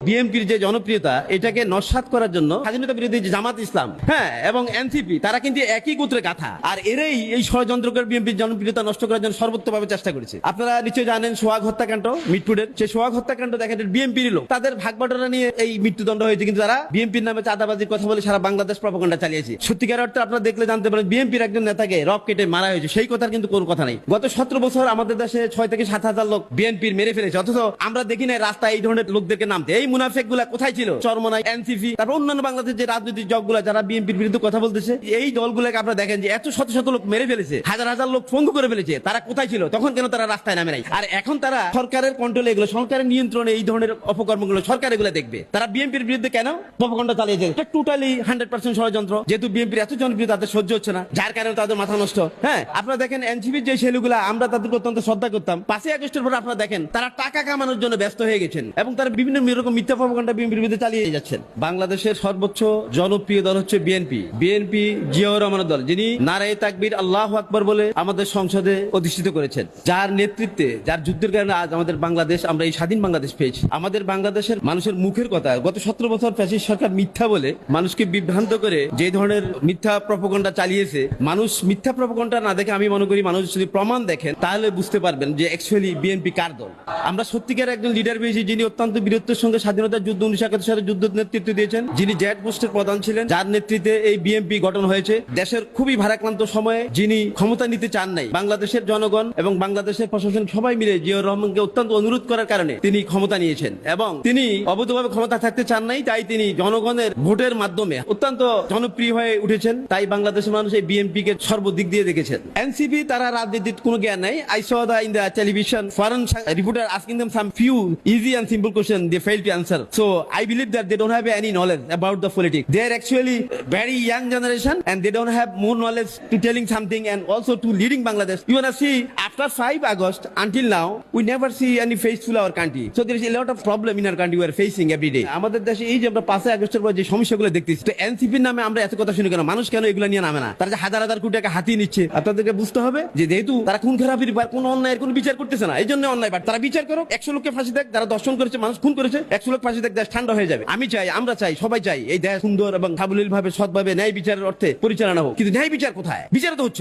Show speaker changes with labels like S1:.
S1: বিএনপির যে জনপ্রিয়তা এটাকে নস্যাৎ করার জন্য স্বাধীনতা বিরোধী যে জামাত ইসলাম এবং এনসিপি তারা কিন্তু একই গোত্রে গাথা, আর এরাই এই ষড়যন্ত্র করে বিএনপির জনপ্রিয়তা নষ্ট করার জন্য সর্বোচ্চভাবে চেষ্টা করেছে। আপনারা নিশ্চয়ই জানেন সোহাগ হত্যাকাণ্ড, মিটফুডের সেই সোহাগ হত্যাকাণ্ড দেখেন বিএনপির লোক, তাদের ভাগবাটোয়ারা নিয়ে এই মৃত্যুদণ্ড হয়েছে, কিন্তু তারা বিএনপির নামে চাঁদাবাজির কথা বলে সারা বাংলাদেশ প্রপাগান্ডা চালিয়েছে। সত্যিকার অর্থে আপনারা দেখলে জানতে পারেন বিএনপির একজন নেতাকে রক কেটে মারা হয়েছে, সেই কথার কিন্তু কোনো কথা নেই। গত 17 বছর আমাদের দেশে 6 থেকে 7 হাজার লোক বিএনপির মেরে ফেলেছে, অথচ আমরা দেখি না রাস্তায় এই ধরনের লোকদেরকে নামতে। এই মুনাফেক গুলা কোথায় ছিল? চরমনাই, এনসিপি, তারপর অন্যান্য বাংলাদেশের যে রাজনৈতিক দলগুলো যারা বিএনপির বিরুদ্ধে কথা বলতেছে, এই দলগুলোকে আপনারা দেখেন যে এত শত শত লোক মেরে ফেলেছে, হাজার হাজার লোক পঙ্গু করে ফেলেছে, তারা কোথায় ছিল তখন? কেন তারা রাস্তায় নামে নাই? আর এখন তারা সরকারের কন্ট্রোলে, এগুলো সরকারের নিয়ন্ত্রণে এই ধরনের অপকর্মগুলো সরকার এগুলো দেখবে। তারা বিএনপির বিরুদ্ধে কেন প্রপাগান্ডা চালিয়েছে? এটা টোটালি 100% ষড়যন্ত্র। যেহেতু বিএনপির এত জনপ্রিয় তাদের সহ্য হচ্ছে না, যার কারণে তাদের মাথা নষ্ট। আপনারা দেখেন এনসিপির যে ছেলেগুলা আমরা তাদেরকে অত্যন্ত শ্রদ্ধা করতাম, 5ই আগস্টের পর আপনারা দেখেন তারা টাকা কামানোর জন্য ব্যস্ত হয়ে গেছেন এবং তারা বিভিন্ন রকম মিথ্যা প্রপাগান্ডা বিএনপির বিরুদ্ধে চালিয়ে যাচ্ছেন। বাংলাদেশের সর্বোচ্চ জনপ্রিয় দল হচ্ছে বিএনপি। বিএনপি জিয়াউর রহমানের দল, যিনি নারায়ে তাকবীর আল্লাহু আকবার বলে আমাদের সংসদে অধিষ্ঠিত করেছেন, যার নেতৃত্বে, যার যুদ্ধের কারণে আজ আমাদের বাংলাদেশ, আমরা এই স্বাধীন বাংলাদেশ পেয়েছি। আমাদের বাংলাদেশের মানুষের মুখের কথা গত 17 বছর ফ্যাসিস্ট সরকার মিথ্যা বলে মানুষকে বিভ্রান্ত করে যে ধরনের মিথ্যা প্রপাগান্ডা চালিয়েছে, মানুষ মিথ্যা প্রপাগান্ডা না দেখে আমি মনে করি মানুষ যদি প্রমাণ দেখেন তাহলে বুঝতে পারবেন যে অ্যাকচুয়ালি বিএনপি কার দল। আমরা সত্যিকার একজন লিডার পেয়েছি যিনি অত্যন্ত বীরত্বের সঙ্গে স্বাধীনতার যুদ্ধ 1971 সালে যুদ্ধ নেতৃত্ব দিয়েছেন, যিনি জেড পোস্টের প্রধান ছিলেন, যার নেতৃত্বে এই বিএনপি গঠন হয়েছে। দেশের খুবই ভারাক্রান্ত সময়ে যিনি ক্ষমতা নিতে চান নাই, বাংলাদেশের জনগণ এবং বাংলাদেশের প্রশাসন সবাই মিলে জিয়াউর রহমানকে অত্যন্ত অনুরোধ করার কারণে তিনি ক্ষমতা নিয়েছেন এবং তিনি অবৈধভাবে ক্ষমতা থাকতে চান নাই, তাই তিনি জনগণের ভোটের মাধ্যমে অত্যন্ত জনপ্রিয় হয়ে উঠেছেন। তাই বাংলাদেশের মানুষ এই বিএনপি কে সর্বদিক দিয়ে দেখেছেন। এনসিপি তারা রাজনীতির কোনো জ্ঞান নাই। I saw in the television foreign reporter asking them some few easy and simple questions they failed to answer. So I believe that they don't have any knowledge about the politics. They are actually very young generation and they don't have more knowledge to telling something and also to leading Bangladesh. You wanna see after 5 August until now we never see any faithful our country. So there is a lot of problem in our country we are facing every day. আমাদের দেশে এই যে আমরা 5 আগস্টের পর যে সমস্যাগুলো দেখতেছি, তো এনসিপির নামে আমরা এত কথা শুনি কেন? মানুষ কেন এগুলো নিয়ে নামে না? তারা যে হাজার হাজার কোটি টাকা হাতিয়ে নিচ্ছে, আপনাদেরকে বুঝতে হবে যে যেহেতু তারা খুন খারাপির কোন অন্যায়ের কোন বিচার করতেছে না, এই জন্য অন্যায়। বাট তারা বিচার করো, 100 লোককে ফাঁসি দেখ, যারা দর্শন করেছে, মানুষ খুন করেছে, 100 লোক ফাঁসি দেখ, দেশ ঠান্ডা হয়ে যাবে। আমি চাই, আমরা চাই, সবাই চাই এই দেশ সুন্দর এবং সাবলীল ভাবে, সৎভাবে, ন্যায় বিচারের অর্থে পরিচালনা হোক। কিন্তু ন্যায় বিচার কোথায়? বিচার তো হচ্ছে না।